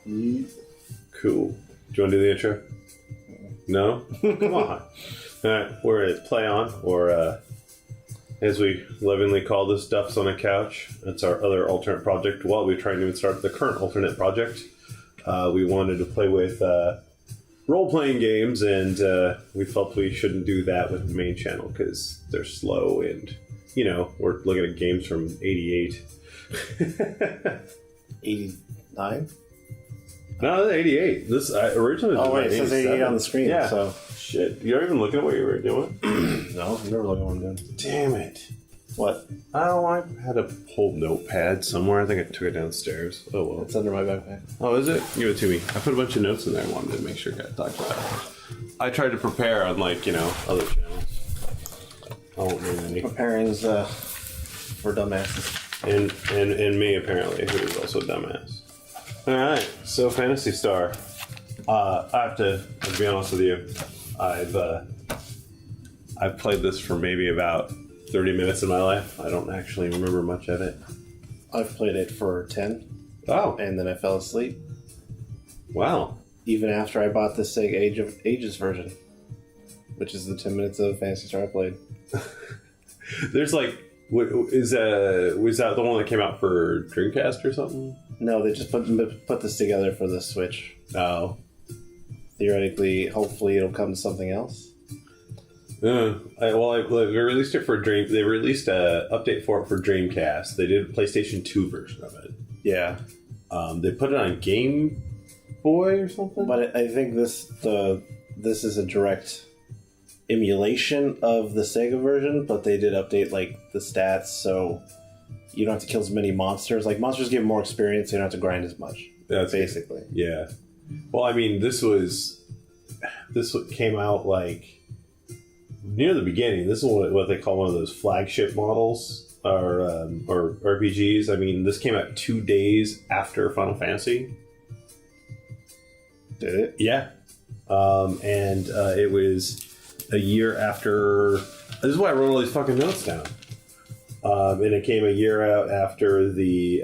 Cool. Do you want to do the intro? No? Come on. Alright, we're at Play On, or as we lovingly call this, Dufs on a Couch. That's our other alternate project. While we're trying to start the current alternate project, we wanted to play with role-playing games, and we felt we shouldn't do that with the main channel because they're slow and, you know, we're looking at games from 88. 89? No, 88. This originally. Oh wait, it says 88 on the screen. Yeah. So shit. You're not even looking at what you were doing. no, I'm never looking at what I'm doing. Damn it. What? Oh, I had a whole notepad somewhere. I think I took it downstairs. Oh well. It's under my backpack. Oh, is it? Give it to me. I put a bunch of notes in there. I wanted to make sure I got talked about. I tried to prepare on other channels. I won't name any. Preparing's for dumbasses. And me apparently, who is also a dumbass. Alright, so Phantasy Star. I have to be honest with you. I've played this for maybe about 30 minutes in my life. I don't actually remember much of it. I've played it for 10. Oh. And then I fell asleep. Wow. Even after I bought the Sega Ages version, which is the 10 minutes of Phantasy Star I played. There's like, was that the one that came out for Dreamcast or something? No, they just put this together for the Switch. Oh. Theoretically, hopefully it'll come to something else. They released it for Dream. They released a update for it for Dreamcast. They did a PlayStation 2 version of it. Yeah. They put it on Game Boy or something. But I think this is a direct emulation of the Sega version, but they did update like the stats, so you don't have to kill as many monsters. Like monsters give more experience, so you don't have to grind as much. That's basically. Yeah. Well, I mean, this came out like near the beginning. This is what they call one of those flagship models or RPGs. I mean, this came out 2 days after Final Fantasy. Did it? Yeah. And it was a year after. This is why I wrote all these fucking notes down. And it came a year out after the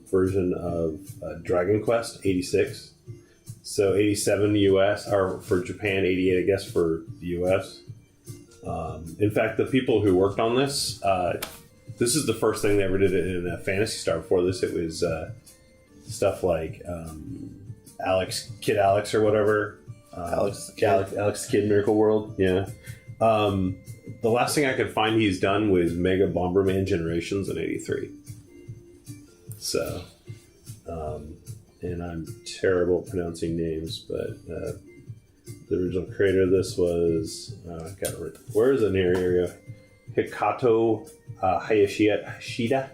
version of Dragon Quest 86. So 87 US, or for Japan, 88 I guess for the US. In fact, the people who worked on this, this is the first thing they ever did in a Phantasy Star. Before this, it was stuff like Kid Alex or whatever. Alex Kid Miracle World. Yeah. The last thing I could find he's done was Mega Bomberman Generations in 83. So, and I'm terrible at pronouncing names, but the original creator of this was, I got it. Where is it in here? Hikato Hayashida.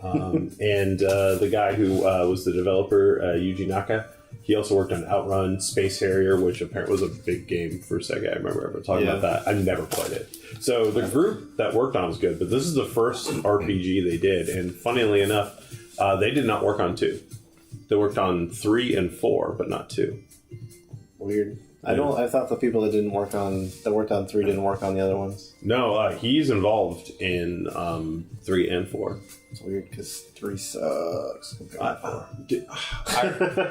And the guy who was the developer, Yuji Naka. He also worked on Outrun, Space Harrier, which apparently was a big game for Sega. I remember ever talking about that. I've never played it. So the group that worked on it was good, but this is the first RPG they did. And funnily enough, they did not work on 2. They worked on 3 and 4, but not 2. Weird. I thought the people that worked on 3 didn't work on the other ones. No, he's involved in 3 and 4. It's weird because 3 sucks compared to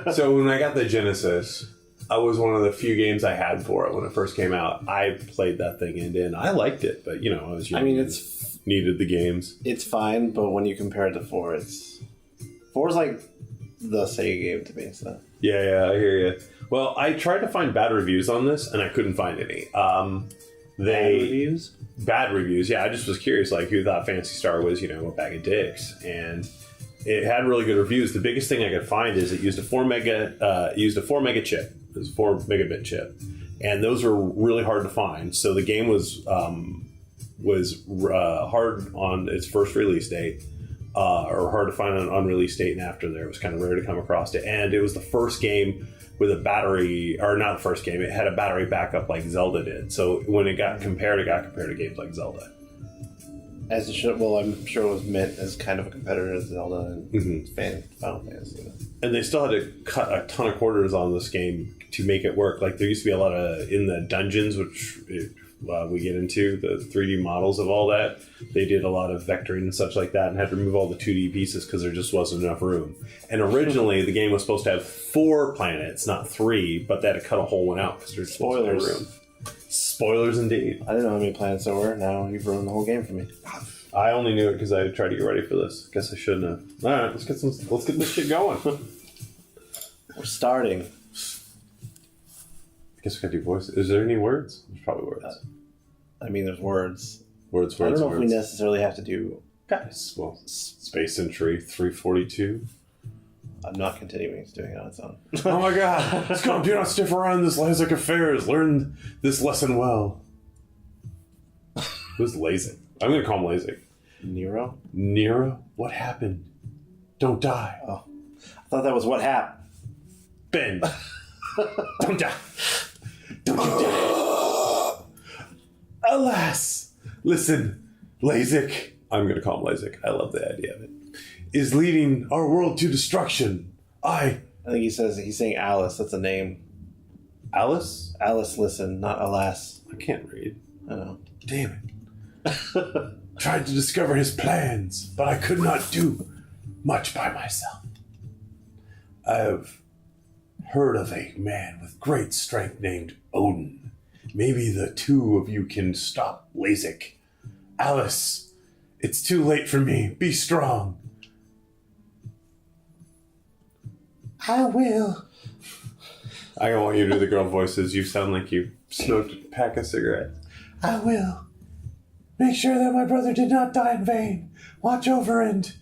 4. So when I got the Genesis, I was one of the few games I had for it when it first came out. I played that thing and I liked it, but I was young. I mean, needed the games. It's fine, but when you compare it to 4, 4's like the Sega game to me. So yeah, I hear you. Well, I tried to find bad reviews on this, and I couldn't find any. Bad reviews? Bad reviews, yeah. I just was curious, like, who thought Phantasy Star was, a bag of dicks. And it had really good reviews. The biggest thing I could find is it used a 4 mega chip. It was a 4 megabit chip. And those were really hard to find. So the game was hard on its first release date. Or hard to find on an unreleased date, and after there, it was kind of rare to come across it. And it was the first game with a battery, or not the first game, it had a battery backup like Zelda did. So when it got compared to games like Zelda. As it should. Well, I'm sure it was meant as kind of a competitor to Zelda and Final Fantasy. And they still had to cut a ton of quarters on this game to make it work. Like there used to be a lot of in the dungeons, which we get into, the 3D models of all that, they did a lot of vectoring and such like that and had to remove all the 2D pieces because there just wasn't enough room. And originally, the game was supposed to have 4 planets, not 3, but they had to cut a whole one out because there's Spoilers. no room. Spoilers indeed. I didn't know how many planets there were. Now you've ruined the whole game for me. I only knew it because I tried to get ready for this. Guess I shouldn't have. All right, let's get this shit going. We're starting. I guess we gotta do voices. Is there any words? There's probably words. I mean, there's words. Words. I don't know if we necessarily have to do. Guys, well, Space Entry 342. I'm not continuing. It's doing it on its own. Oh my god! Let's go! Do not stiff around this LASIK affairs. Learn this lesson well. Who's LASIK? I'm gonna call him LASIK. Nero? Nero? What happened? Don't die. Oh. I thought that was what happened. Ben. Don't die. Don't you die. Alas. Listen, LASIK. I'm gonna call him LASIK. I love the idea of it. Is leading our world to destruction. I think he's saying Alice. That's a name. Alice? Alice, listen, not alas. I can't read. I know. Damn it. Tried to discover his plans, but I could not do much by myself. I have heard of a man with great strength named Odin. Maybe the two of you can stop LASIK. Alice, it's too late for me. Be strong. I will. I don't want you to do the girl voices. You sound like you smoked a pack of cigarettes. I will. Make sure that my brother did not die in vain. Watch over and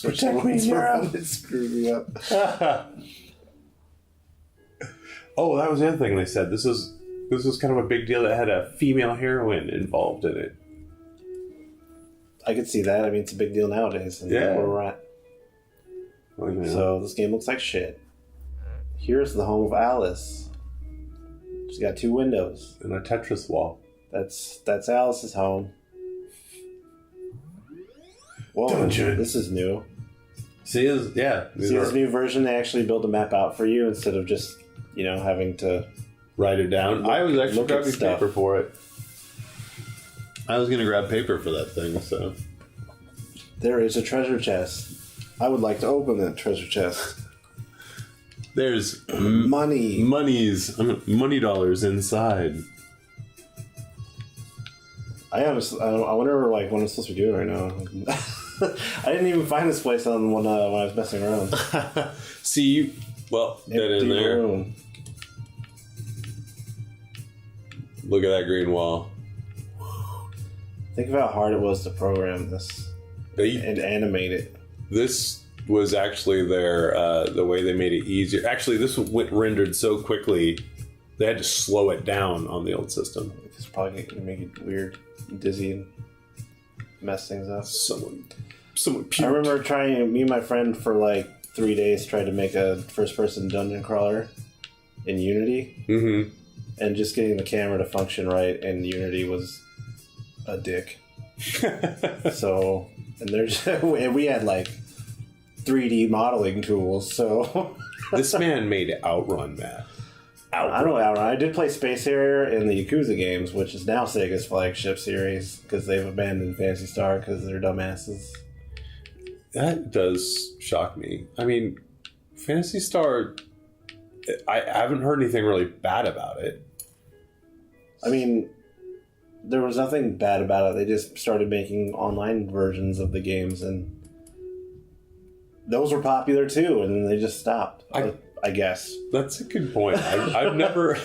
protect me, Nero. It screwed me up. Oh, that was the other thing they said. This was kind of a big deal that had a female heroine involved in it. I could see that. I mean, it's a big deal nowadays. And Yeah. where we're at. Well, you know. So this game looks like shit. Here's the home of Alice. She's got 2 windows. And a Tetris wall. That's Alice's home. Whoa, Dungeon. This is new. See, This new version, they actually build a map out for you instead of just, having to write it down. I was actually look at grabbing stuff. paper for it. I was going to grab paper for that thing, so. There is a treasure chest. I would like to open that treasure chest. There's Money. money dollars inside. I wonder what I'm supposed to be doing right now. I didn't even find this place on when I was messing around. See, well, that in Empty there. room. Look at that green wall. Think of how hard it was to program this and animate it. This was actually the way they made it easier. Actually, this went rendered so quickly, they had to slow it down on the old system. It's probably going to make it weird, dizzy, and mess things up. Someone puked. I remember me and my friend for like 3 days tried to make a first-person dungeon crawler in Unity. Mm-hmm. And just getting the camera to function right in Unity was a dick. So, and we had like 3D modeling tools, so... This man made Outrun map. I don't know Outrun. I did play Space Harrier in the Yakuza games, which is now Sega's flagship series, because they've abandoned Phantasy Star because they're dumbasses. That does shock me. I mean, Phantasy Star, I haven't heard anything really bad about it. I mean, there was nothing bad about it. They just started making online versions of the games, and those were popular too, and then they just stopped. I guess that's a good point. I've never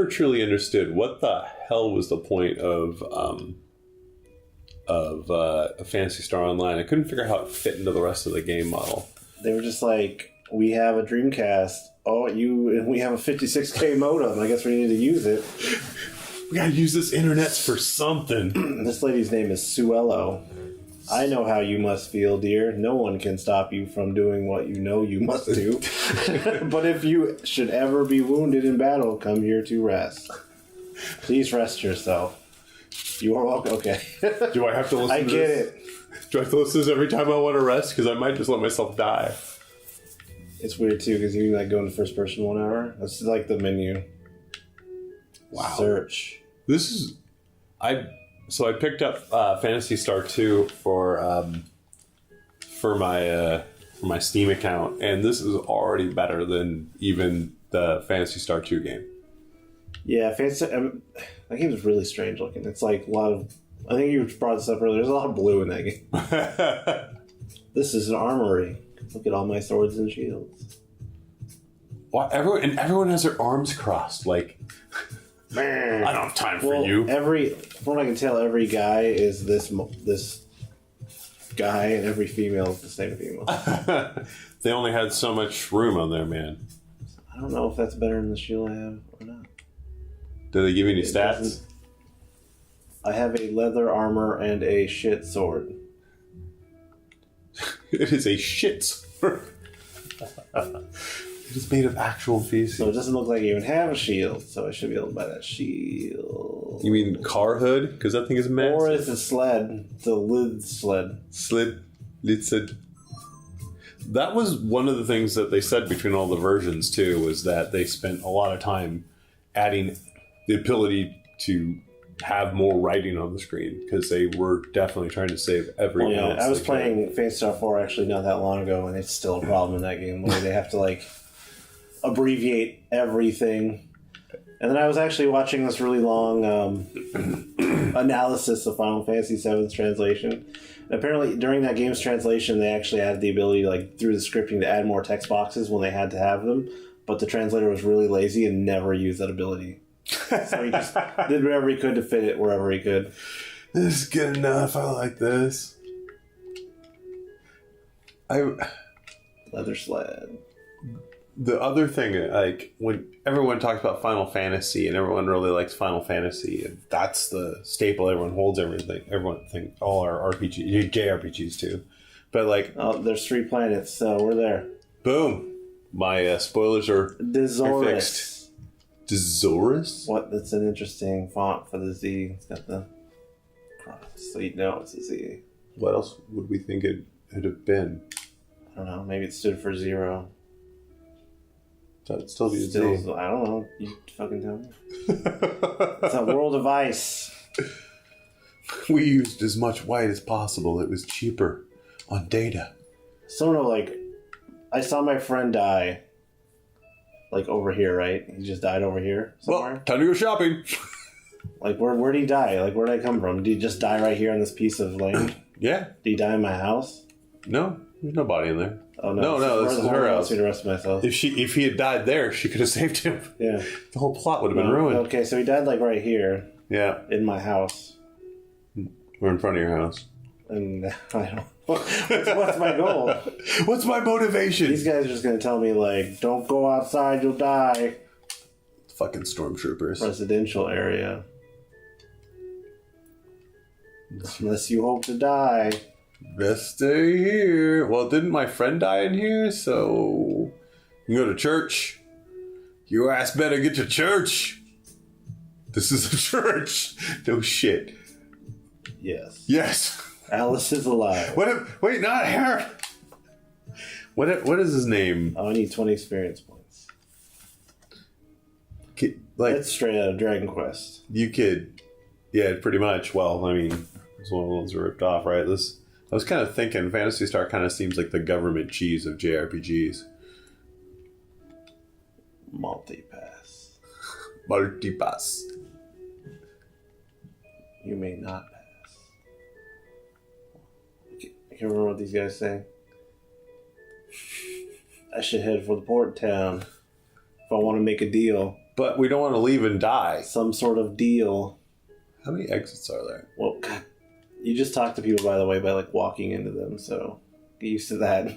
truly understood what the hell was the point of a Phantasy Star Online. I couldn't figure out how it fit into the rest of the game model. They were just like, we have a Dreamcast. Oh, we have a 56K modem. I guess we need to use it. We gotta use this internet for something. This lady's name is Suello. I know how you must feel, dear. No one can stop you from doing what you know you must do. But if you should ever be wounded in battle, come here to rest. Please rest yourself. You are welcome. Okay. Do I have to listen I to get this? it. Do I have to listen to this every time I want to rest? Because I might just let myself die. It's weird too because you like go into first person 1 hour. That's like the menu. Wow. Search. This is I picked up Phantasy Star 2 for my Steam account, and this is already better than even the Phantasy Star 2 game. Yeah, that game is really strange looking. It's like a lot of. I think you brought this up earlier. There's a lot of blue in that game. This is an armory. Look at all my swords and shields. Well, everyone has their arms crossed. Like, man, I don't have time for you. From what I can tell, every guy is this guy, and every female is the same female. They only had so much room on there, man. I don't know if that's better than the shield I have or not. Do they give you any stats? I have a leather armor and a shit sword. It is a shit sword. It is made of actual feces. So it doesn't look like you even have a shield, so I should be able to buy that shield. You mean car hood? Because that thing is massive. Or it's a sled. It's a lid sled. Lid sled. That was one of the things that they said between all the versions, too, was that they spent a lot of time adding the ability to have more writing on the screen, because they were definitely trying to save every ounce. I was playing Phantasy Star 4 actually not that long ago, and it's still a problem in that game where they have to like abbreviate everything. And then I was actually watching this really long analysis of Final Fantasy VII's translation. And apparently during that game's translation, they actually added the ability, like through the scripting, to add more text boxes when they had to have them. But the translator was really lazy and never used that ability. So he just did whatever he could to fit it wherever he could. This is good enough. I like this. Leather sled. The other thing, like, when everyone talks about Final Fantasy and everyone really likes Final Fantasy, and that's the staple everyone holds everything. Everyone thinks all our RPG, JRPGs too. But like, oh, there's 3 planets, so we're there. Boom! My spoilers are fixed. Desaurus? What? That's an interesting font for the Z. It's got the cross, so you know it's a Z. What else would we think it'd have been? I don't know. Maybe it stood for 0. So it'd still be a Z. I don't know. You fucking tell me. It's a world of ice. We used as much white as possible. It was cheaper on data. So no, like, I saw my friend die. Like over here, right? He just died over here somewhere. Well, time to go shopping. Like, where'd he die? Like, where'd I come from? Did he just die right here on this piece of land? Yeah. Did he die in my house? No, there's nobody in there. Oh no! No, this is her house. Me to rest myself. If he had died there, she could have saved him. Yeah. The whole plot would have been ruined. Okay, so he died like right here. Yeah. In my house. We're in front of your house. And I don't. What's my goal? What's my motivation? These guys are just gonna tell me like, don't go outside, you'll die. Fucking stormtroopers. Residential area. Unless you hope to die. Best stay here. Well, didn't my friend die in here? So you can go to church. Your ass better get to church. This is a church. No shit. Yes. Yes. Alice is alive. Wait, not her. What is his name? Oh, I need 20 experience points. Like, that's straight out of Dragon Quest. You could, yeah, pretty much. Well, I mean, it's one of the ones that ripped off, right? I was kind of thinking Phantasy Star kind of seems like the government cheese of JRPGs. Multi-pass. Multi-pass. You may not pass. I can't remember what these guys say. I should head for the port town if I want to make a deal. But we don't want to leave and die. Some sort of deal. How many exits are there? Well, God, you just talk to people, by the way, by like walking into them, so get used to that.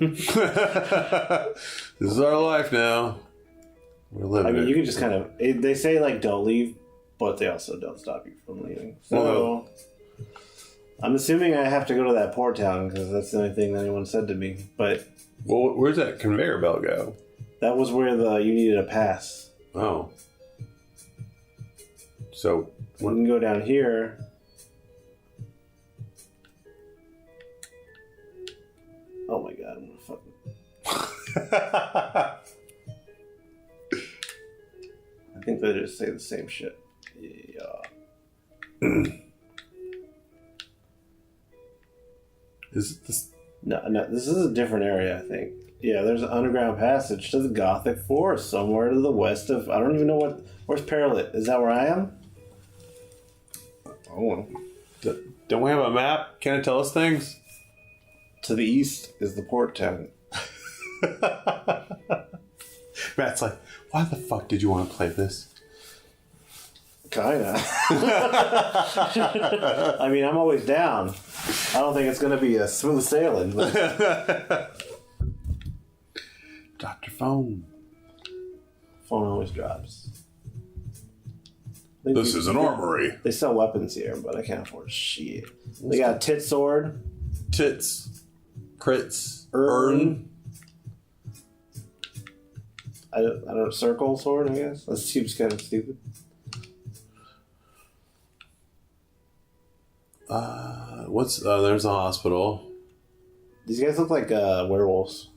This is our life now. We're living. I mean, it. you can just kind of. They say like don't leave, but they also don't stop you from leaving. So well, I'm assuming I have to go to that port town because that's the only thing that anyone said to me. But well, where's that conveyor belt go? That was where you needed a pass. Oh. So we can go down here. Oh my god, I'm gonna fucking. I think they just say the same shit. Yeah. Is this? No, this is a different area, I think. Yeah, there's an underground passage to the Gothic Forest somewhere to the west of... I don't even know what... Where's Paralit? Is that where I am? Oh. Don't we have a map? Can it tell us things? To the east is the port town. Matt's like, why the fuck did you want to play this? Kinda. I mean, I'm always down. I don't think it's going to be a smooth sailing. But... Drop your phone. Phone always drops. This is an armory. They sell weapons here, but I can't afford shit. They got a tit sword. Tits. Crits. Urn. I don't know, circle sword, I guess. That seems kind of stupid. There's a hospital. These guys look like werewolves.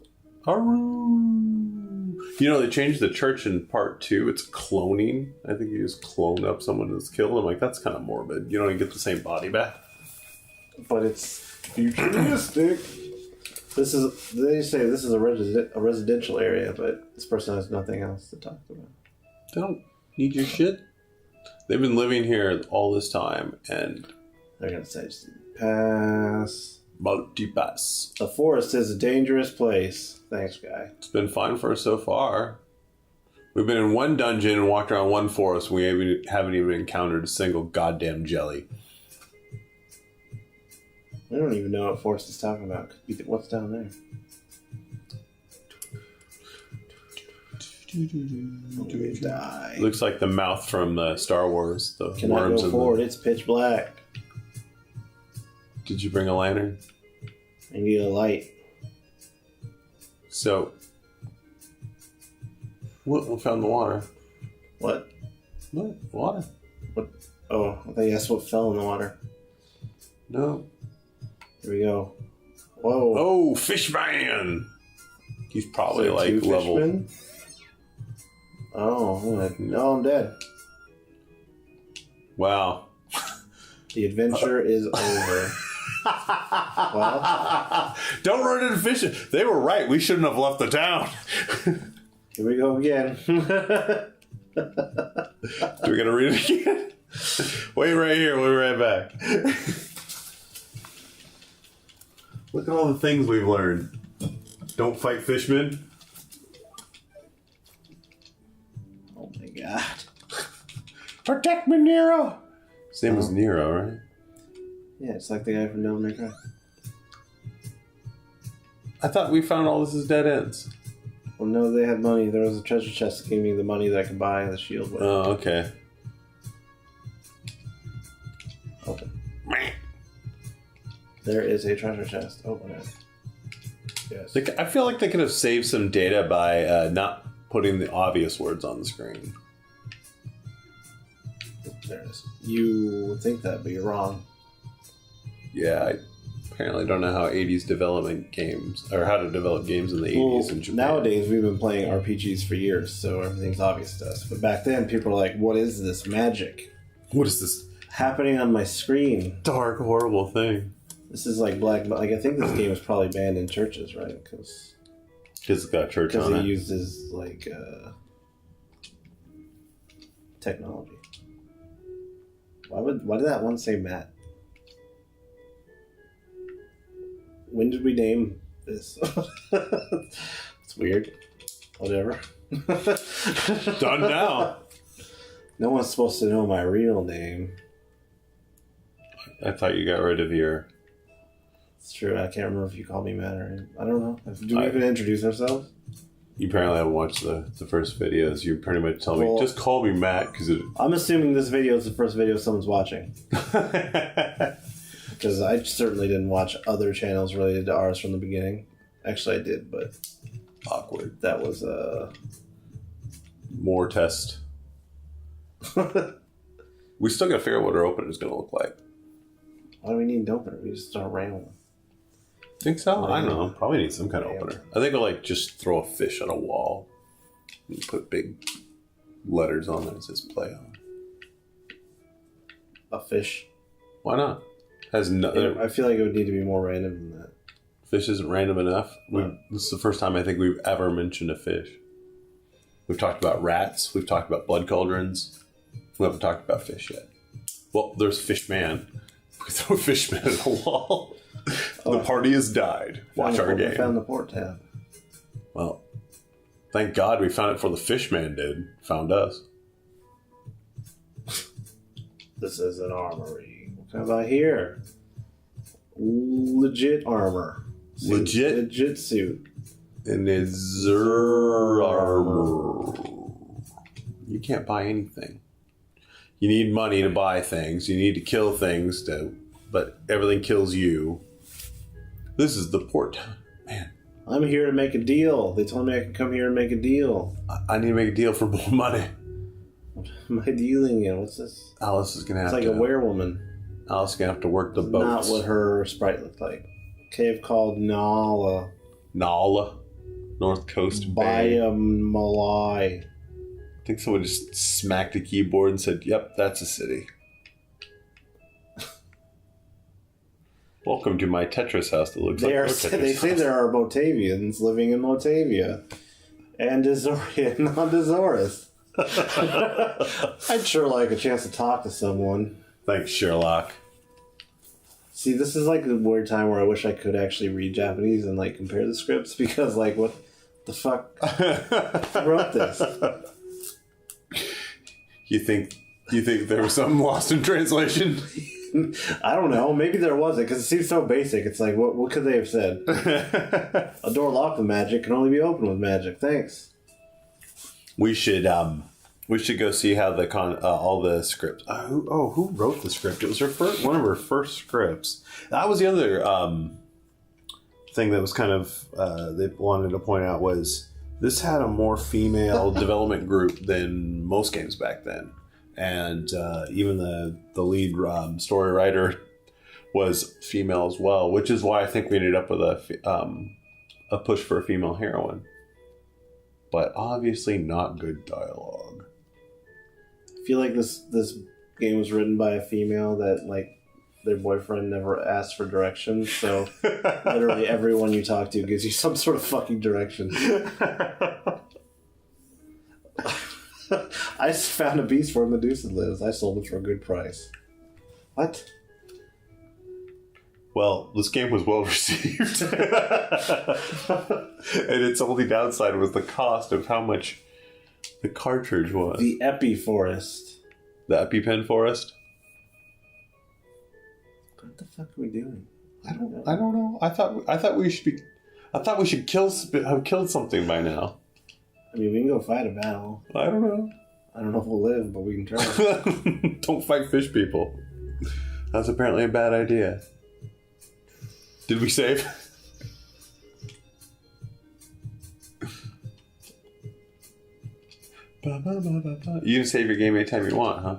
You know, they changed the church in part 2. It's cloning. I think you just clone up someone that's killed. I'm like, that's kind of morbid. You don't even get the same body back. But it's futuristic. They say this is a residential area, but this person has nothing else to talk about. They don't need your shit. They've been living here all this time, and they're gonna say, just pass. Multipass. The forest is a dangerous place. Thanks, guy. It's been fine for us so far. We've been in one dungeon and walked around one forest. We haven't even encountered a single goddamn jelly. We don't even know what forest is talking about. What's down there? Die. Looks like the mouth from the Star Wars. The Can worms I go forward? It's pitch black. Did you bring a lantern? I need a light. So, what found the water? What? What? Water? What? Oh, I think that's what fell in the water. No. Here we go. Whoa. Oh, Fishman! He's probably like level... Fishmen? Oh, I'm dead. Wow. The adventure is over. Well, don't run into fishing. They were right. We shouldn't have left the town. Here we go again. Do we gotta read it again? Wait right here. We'll be right back. Look at all the things we've learned. Don't fight fishmen. Oh my god. Protect me, Nero. His name was Nero, right? Yeah, it's like the guy from Devil May Cry. I thought we found all this as dead ends. Well, no, they had money. There was a treasure chest that gave me the money that I could buy the shield with. Oh, okay. Open. There is a treasure chest. Open it. Yes. I feel like they could have saved some data by not putting the obvious words on the screen. There it is. You would think that, but you're wrong. Yeah, I apparently don't know how 80s development games, or how to develop games in the 80s in Japan. Nowadays, we've been playing RPGs for years, so everything's obvious to us. But back then, people were like, what is this magic? What is this happening on my screen? Dark, horrible thing. This is like black. Like, I think this game is probably banned in churches, right? Because it's got church on it. Because it uses, like, technology. Why did that one say Matt? When did we name this? It's weird. Whatever. Done now. No one's supposed to know my real name. I thought you got rid of your... It's true. I can't remember if you called me Matt or... I don't know. Do we even introduce ourselves? You apparently haven't watched the first videos. You pretty much tell me, just call me Matt, because I'm assuming this video is the first video someone's watching. Because I certainly didn't watch other channels related to ours from the beginning. Actually, I did, but... Awkward. That was, more test. We still gotta figure out what our opener is gonna look like. Why do we need an opener? We just start rambling. Think so? I don't know. Probably need some kind of opener. I think I'll like just throw a fish on a wall and put big letters on there that says play on. A fish. Why not? Has no. I feel like it would need to be more random than that. Fish isn't random enough. This is the first time I think we've ever mentioned a fish. We've talked about rats. We've talked about blood cauldrons. We haven't talked about fish yet. Well, there's Fishman. We throw a Fishman at a wall. The party has died. Watch our game. I found the port tab. Well, thank God we found it before the Fishman did. Found us. This is an armory. What about here? Legit armor. Legit suit. And it's Zer armor. You can't buy anything. You need money to buy things. You need to kill things, but everything kills you. This is the port. Man. I'm here to make a deal. They told me I could come here and make a deal. I need to make a deal for more money. What am I dealing in? What's this? Alice is going to have to... It's like a werewoman. Alice is going to have to work the boats. Not what her sprite looked like. Cave called Nala. North Coast Bay. Malai. I think someone just smacked a keyboard and said, yep, that's a city. Welcome to my Tetris house that looks like your Tetris They say there are Motavians living in Motavia. And non-Dezoris. I'd sure like a chance to talk to someone. Thanks, Sherlock. See, this is like the weird time where I wish I could actually read Japanese and like compare the scripts because like what the fuck who wrote this? You think there was something lost in translation? I don't know. Maybe there wasn't because it seems so basic. It's like what could they have said? A door locked with magic can only be opened with magic. Thanks. We should go see how the all the scripts. Who wrote the script? It was one of her first scripts. That was the other thing that was kind of they wanted to point out was this had a more female development group than most games back then, and even the lead story writer was female as well, which is why I think we ended up with a push for a female heroine. But obviously not good dialogue. I feel like this game was written by a female that like their boyfriend never asked for directions, so literally everyone you talk to gives you some sort of fucking direction. I found a beast where Medusa lives. I sold it for a good price. What? Well, this game was well received. And its only downside was the cost of how much the cartridge was. The Epi Forest. The EpiPen Forest? What the fuck are we doing? I don't know. I thought we should have killed something by now. I mean, we can go fight a battle. I don't know. I don't know if we'll live, but we can try. Don't fight fish people. That's apparently a bad idea. Did we save? You can save your game anytime you want, huh?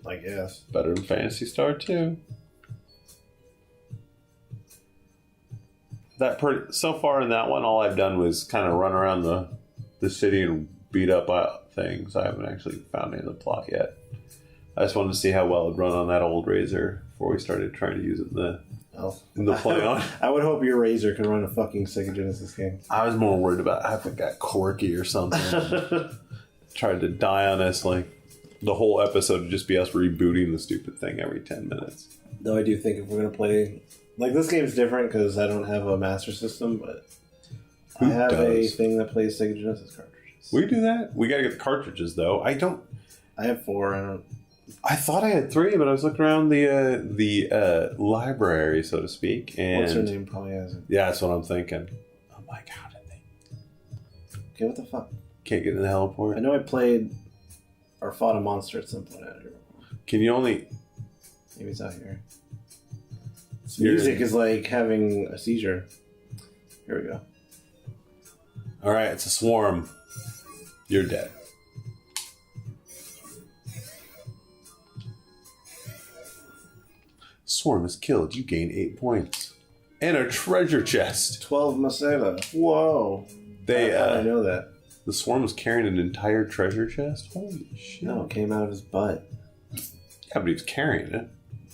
I guess. Better than Phantasy Star 2. So far in that one, all I've done was kind of run around the city and beat up things. I haven't actually found any of the plot yet. I just wanted to see how well it'd run on that old Razor before we started trying to use it in the play on. I would hope your Razor can run a fucking Sega Genesis game. I was more worried about if it got quirky or something. Tried to die on us. Like the whole episode would just be us rebooting the stupid thing every 10 minutes. Though I do think if we're going to play... Like, this game's different because I don't have a Master System, but I have a thing that plays Sega Genesis cartridges. We do that? We got to get the cartridges, though. I have 4. I thought I had 3, but I was looking around the library, so to speak. And what's her name? Probably hasn't. Yeah, that's what I'm thinking. I'm like, how did they? Okay, what the fuck? Can't get in the heliport. I know I played or fought a monster at some point. I don't remember. Can you only? Maybe it's out here. This music is like having a seizure. Here we go. All right, it's a swarm. You're dead. Swarm is killed. You gain 8 points. And a treasure chest. 12 Maceta. Whoa. I know that. The Swarm was carrying an entire treasure chest? Holy shit. No, it came out of his butt. Yeah, but he was carrying it.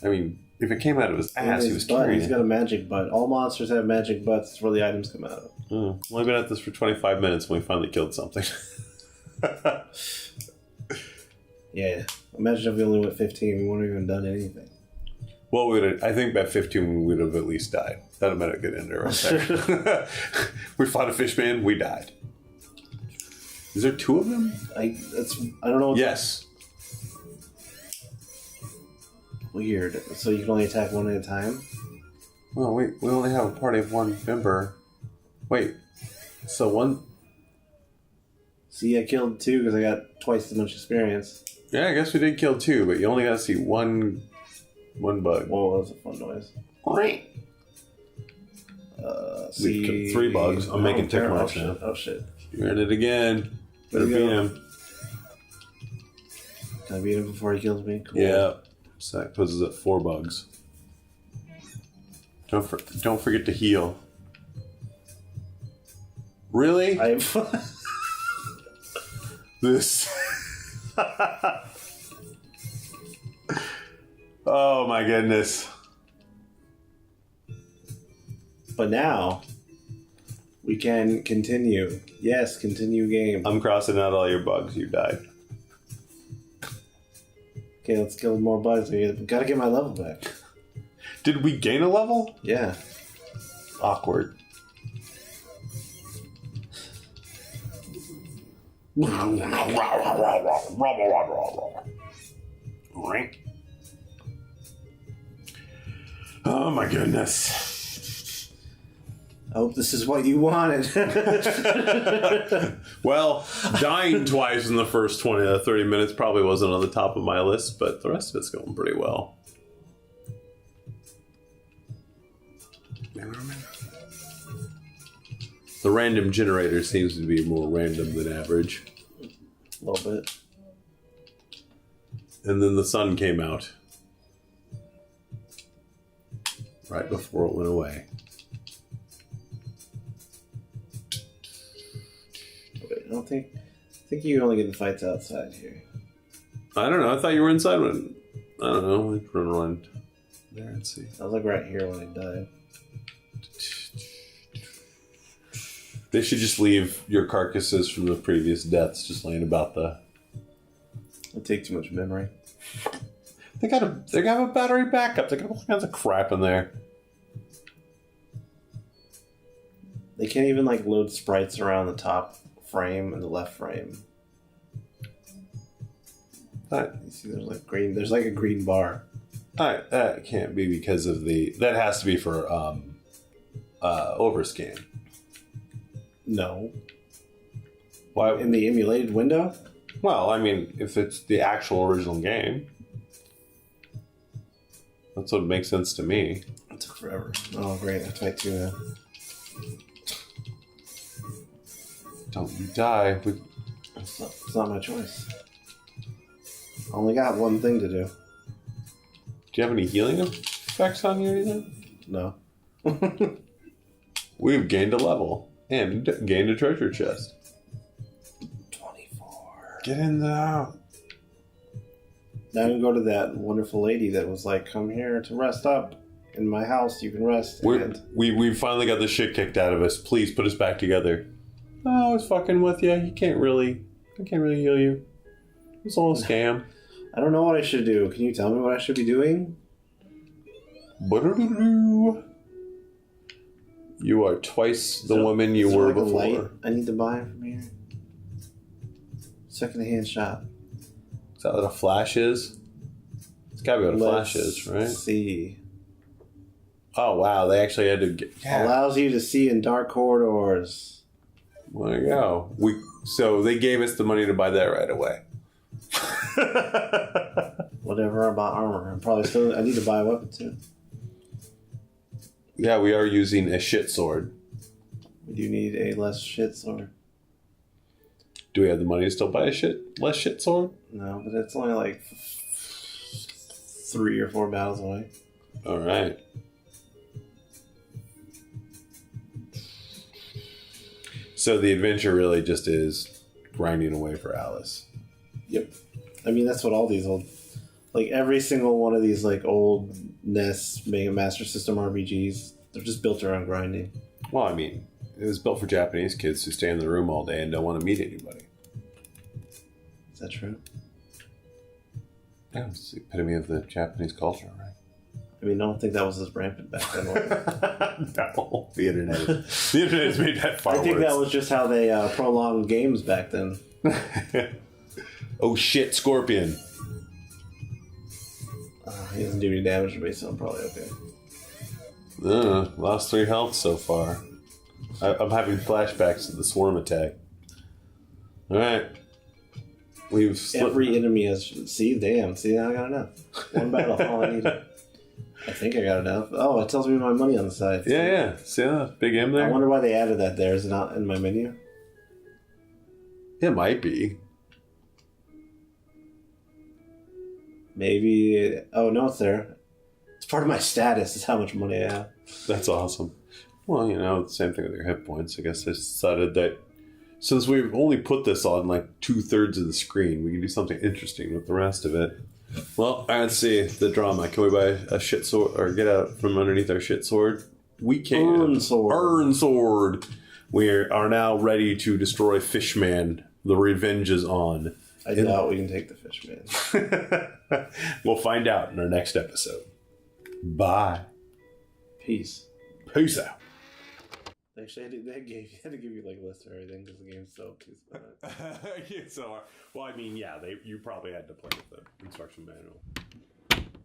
I mean, if it came out of his ass, he was butt. carrying He's it. got a magic butt. All monsters have magic butts. That's where the items come out of. Oh, well, I've been at this for 25 minutes when we finally killed something. Yeah. Imagine if we only went 15. We wouldn't have even done anything. Well, I think by 15 we would have at least died. That would have been a good ender right there. We fought a fish man, we died. Is there 2 of them? I don't know. Yes. Weird. So you can only attack one at a time? Well, we only have a party of 1 member. Wait. So one... See, I killed 2 because I got twice as much experience. Yeah, I guess we did kill 2, but you only got to see one bug. Whoa, that was a fun noise. Right. See... We've killed 3 bugs. I'm making tick marks now. Oh, shit. You're in it again. Better beat him. Can I beat him before he kills me? Cool. Yeah. So that puts us at 4 bugs. Don't forget to heal. Really? This. Oh my goodness. But now, we can continue. Yes, continue game. I'm crossing out all your bugs. You died. Okay, let's kill more bugs. We gotta get my level back. Did we gain a level? Yeah. Awkward. Oh my goodness. I hope this is what you wanted. Well, dying twice in the first 20 to 30 minutes probably wasn't on the top of my list, but the rest of it's going pretty well. The random generator seems to be more random than average. A little bit. And then the sun came out. Right before it went away. Wait, I think you can only get the fights outside here. I don't know. I thought you were inside when... I don't know. Let's run around there and see. I was like right here when I died. They should just leave your carcasses from the previous deaths just laying about the... It take too much memory. They got a battery backup. They got all kinds of crap in there. They can't even like load sprites around the top frame and the left frame. You see, there's like a green bar. That can't be because of the... That has to be for overscan. No. Why? In the emulated window? Well, I mean, if it's the actual original game, that's what makes sense to me. It took forever. Oh, great. I have to fight 2 now. Don't you die. It's not my choice. I only got one thing to do. Do you have any healing effects on you or anything? No. We've gained a level and gained a treasure chest. 24. Get in there. Now I can go to that wonderful lady that was like, come here to rest up. In my house, you can rest. We finally got the shit kicked out of us. Please put us back together. Oh, I was fucking with you. I can't really heal you. It's all a scam. I don't know what I should do. Can you tell me what I should be doing? You are twice the woman you were before. Light I need to buy from here. Secondhand shop. Is that what a flash is? It's gotta be what a flash is, right? Let's see. Oh wow, they actually had to get... Yeah. Allows you to see in dark corridors. There you go. So they gave us the money to buy that right away. Whatever about armor. I need to buy a weapon too. Yeah, we are using a shit sword. We do need a less shit sword. Do we have the money to still buy a less shit sword? No, but it's only like 3 or 4 battles away. All right. So the adventure really just is grinding away for Alice. Yep. I mean, that's what all these old... Like, every single one of these, like, old NES Mega Master System RPGs, they're just built around grinding. Well, I mean, it was built for Japanese kids who stay in the room all day and don't want to meet anybody. Is that true? Yeah, it's the epitome of the Japanese culture, right? I mean, I don't think that was as rampant back then. No, the internet has made that far I think worse. that was just how they prolonged games back then. Oh shit, Scorpion. He doesn't do any damage to me, so I'm probably okay. Lost 3 health so far. I'm having flashbacks to the swarm attack. Alright. We've Every enemy has... See, damn. See, now I got enough. One battle, all I needed. I think I got enough. Oh, it tells me my money on the side. Yeah. See that big M there? I wonder why they added that there. Is it not in my menu? It might be. Maybe... Oh, no, it's there. It's part of my status, is how much money I have. That's awesome. Well, you know, same thing with your hit points. I guess I decided that since we've only put this on like 2/3 of the screen, we can do something interesting with the rest of it. Well, let's see the drama. Can we buy a shit sword or get out from underneath our shit sword? We can. Earn sword. Earn sword. We are now ready to destroy Fishman. The revenge is on. I doubt we can take the fish, man. We'll find out in our next episode. Bye. Peace. Peace out. Actually, they had to give you like a list of everything because the game's so too Well, I mean, yeah, you probably had to play with the instruction manual.